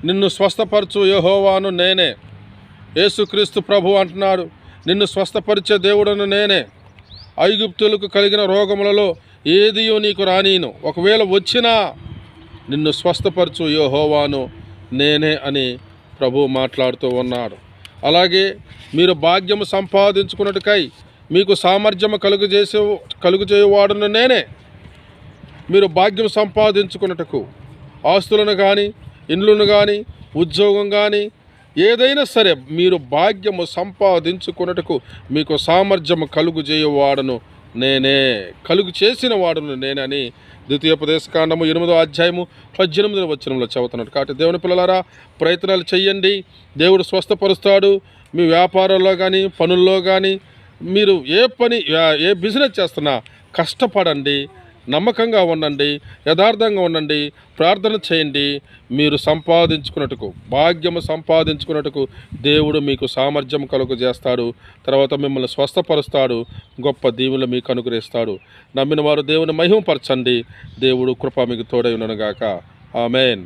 నిన్ను స్వస్థపరచు యెహోవాను నేనే. యేసుక్రీస్తు ప్రభు అంటున్నాడు, నిన్ను స్వస్థపరిచే దేవుడను నేనే. ఐగుప్తులకు కలిగిన రోగములలో ఏదియో నీకు రానీను, ఒకవేళ వచ్చినా నిన్ను స్వస్థపరచు యెహోవాను నేనే అని ప్రభు మాట్లాడుతూ ఉన్నాడు. అలాగే మీరు భాగ్యము సంపాదించుకున్నట్టుకై మీకు సామర్థ్యము కలుగజేయువాడును నేనే. మీరు భాగ్యం సంపాదించుకున్నట్టుకు ఆస్తులను కానీ, ఇండ్లను కానీ, ఉద్యోగం కానీ, ఏదైనా సరే మీరు భాగ్యము సంపాదించుకున్నట్టుకు మీకు సామర్థ్యము కలుగజేయువాడును నేనే, కలుగు చేసిన వాడును నేనని ద్వితీయోపదేశకాండము 8వ అధ్యాయము 18వ వచనంలో చదువుతున్నాడు. కాబట్టి దేవుని పిల్లలారా, ప్రయత్నాలు చెయ్యండి, దేవుడు స్వస్థపరుస్తాడు. మీ వ్యాపారాల్లో కానీ, పనుల్లో కానీ, మీరు ఏ బిజినెస్ చేస్తున్నా కష్టపడండి, నమ్మకంగా ఉండండి, యథార్థంగా ఉండండి, ప్రార్థన చేయండి. మీరు సంపాదించుకున్నట్టుకు, భాగ్యము సంపాదించుకున్నట్టుకు దేవుడు మీకు సామర్థ్యం కలుగజేస్తాడు. తర్వాత మిమ్మల్ని స్వస్థపరుస్తాడు, గొప్ప దీవెనలు మీకు అనుగ్రహిస్తాడు. నమ్మిన వారు దేవుని మహిమపరచండి. దేవుడు కృప మీకు తోడై ఉండనుగాక. ఆమేన్.